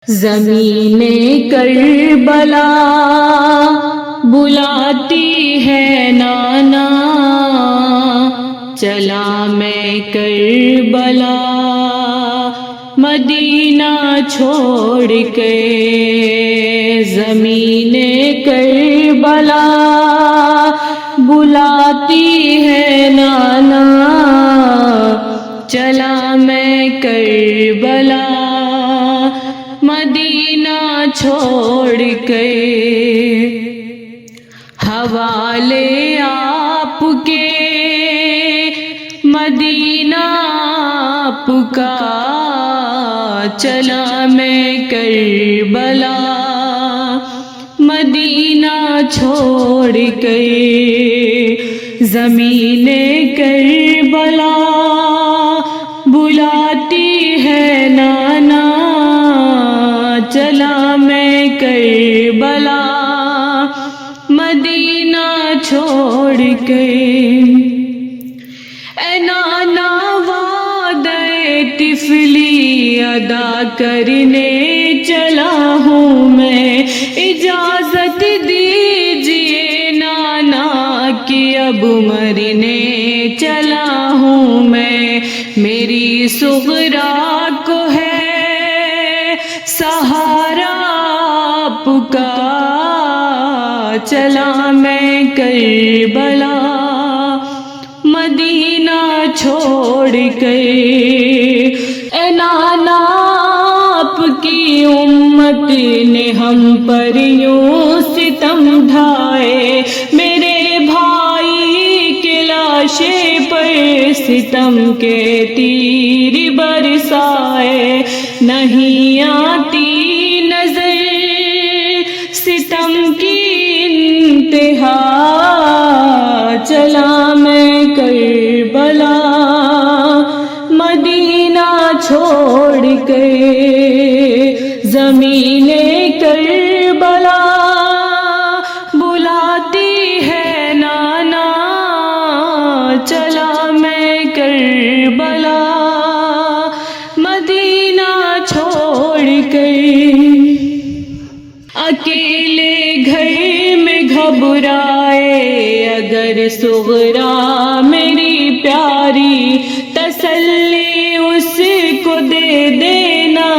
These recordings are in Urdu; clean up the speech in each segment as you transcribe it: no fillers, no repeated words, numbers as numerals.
زمین کربلا بلاتی ہے نانا، چلا میں کربلا مدینہ چھوڑ کے۔ زمین کربلا بلاتی ہے نانا، چلا میں کربلا مدینہ چھوڑ کے۔ حوالے آپ کے مدینہ آپ کا، چلا میں کربلا مدینہ چھوڑ کے۔ زمین کربلا بلاتی ہے نانا، چلا میں کربلا مدینہ چھوڑ کے۔ اے نانا وعدہ طفلی ادا کرنے چلا ہوں میں، اجازت دیجئے نانا کہ اب مرنے چلا ہوں میں۔ میری صغرا کو ہے سہارا آپ کا، چلا میں کربلا مدینہ چھوڑ کے۔ اے نانا آپ کی امت نے ہم پر یوں ستم ڈھائے، میرے بھائی کے لاشے پر ستم کے تیر برسائے۔ نہیں آتی نظر ستم کی انتہا، چلا میں کربلا مدینہ چھوڑ کے۔ زمین کربلا بلاتی ہے نانا، چلا میں کربلا مدینہ چھوڑ کے۔ اکیلے گھر میں گھبرائے اگر صغرا میری پیاری، تسلی اس کو دے دینا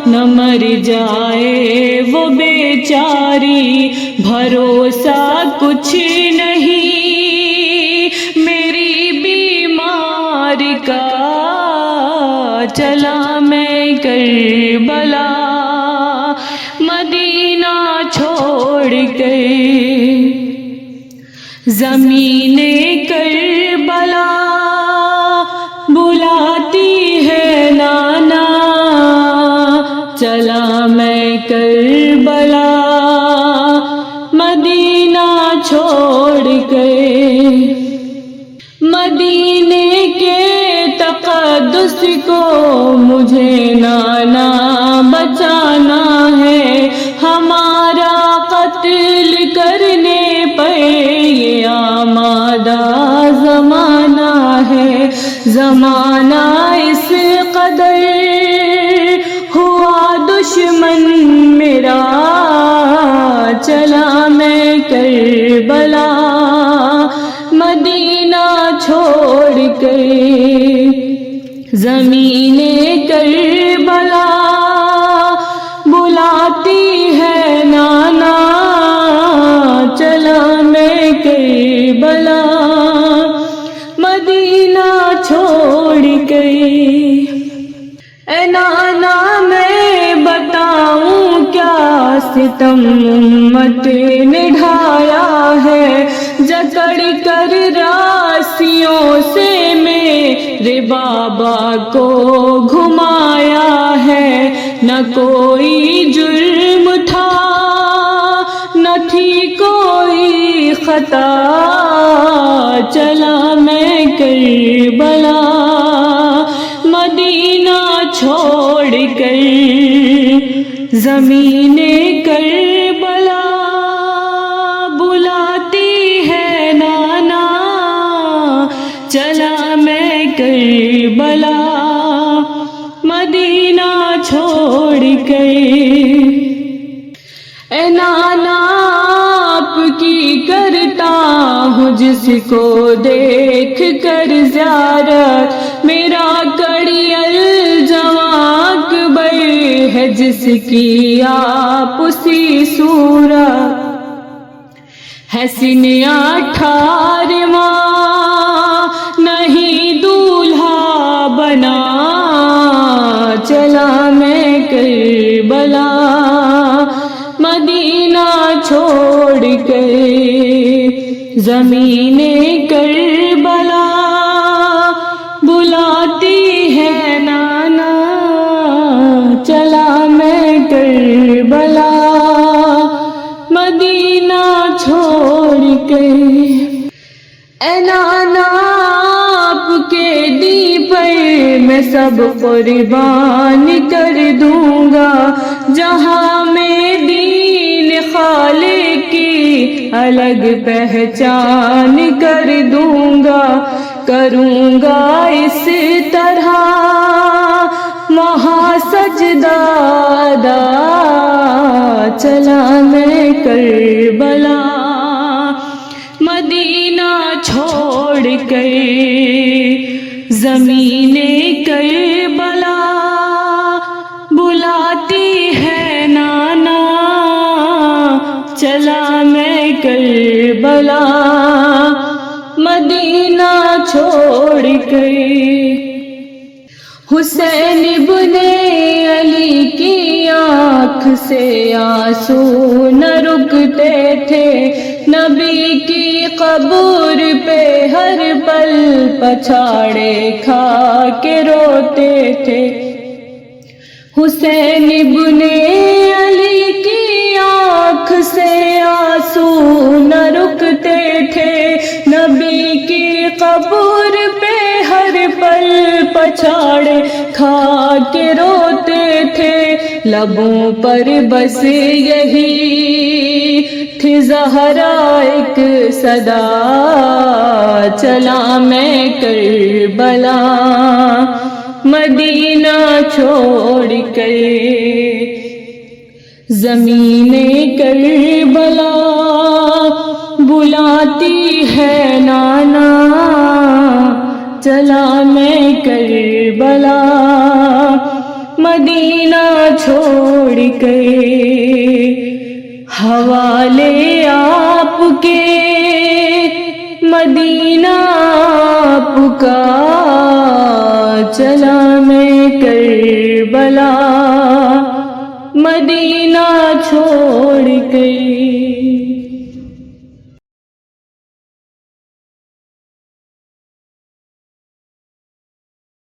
نہ مر جائے وہ بیچاری۔ بھروسہ کچھ نہیں میری بیمار کا، چلا میں کربلا مدینہ چھوڑ کے۔ زمین کربلا بلاتی ہے نانا، چلا میں کربلا مدینہ چھوڑ کے۔ مدینے کے تقدس کو مجھے نانا بچانا ہے، ہمارا قتل کرنے پہ یہ آمادہ زمانہ ہے۔ زمانہ اس قدر ہوا دشمن میرا، چلا میں کربلا مدینہ چھوڑ کے۔ زمین کربلا بلاتی ہے نانا، چلا میں کربلا مدینہ چھوڑ کے۔ اے نانا میں بتاؤں کیا ستم امت نے ڈھایا ہے، جکڑ کر راسیوں سے میرے بابا کو گھمایا ہے۔ نہ کوئی جرم تھا نہ تھی کوئی خطا، چلا میں کربلا مدینہ چھوڑ کر۔ زمین کربلا بلاتی ہے نانا، چلا میں کربلا مدینہ چھوڑ کے جس کو دیکھ کر زیارت میرا کڑی الجواں اکبر ہے، جس کی آپ اسی صورت ہے سینہ 18واں، نہیں دولہا بنا چلا میں کربلا، مدینہ چھوڑ کر زمین کربلا، بلاتی ہے نانا چلا میں کربلا، مدینہ چھوڑ کے۔ اے نانا آپ کے دین پر میں سب قربان کر دوں گا، جہاں میں دین خالق کی الگ پہچان کر دوں گا، کروں گا اس طرح وہاں سجدہ ادا چلا میں کربلا، مدینہ چھوڑ کر زمین کربلا، بلاتی ہے نانا چلا میں کربلا، مدینہ چھوڑ کر۔ حسین ابن علی کی آنکھ سے آنسو نہ رکتے تھے، نبی کی قبر پہ ہر پل پچھاڑے کھا کے روتے تھے۔ حسین ابن علی کی آنکھ سے آنسو نہ رکتے تھے، نبی کی قبر پہ ہر پل پچھاڑے کھا کے روتے تھے، لبوں پر بس یہی تھی زہرا ایک صدا چلا میں کربلا، مدینہ چھوڑ کر زمین کربلا، بلاتی ہے نانا چلا میں کربلا، مدینہ چھوڑ کے۔ حوالے آپ کے مدینہ آپ کا چلا میں کربلا، مدینہ چھوڑ کے۔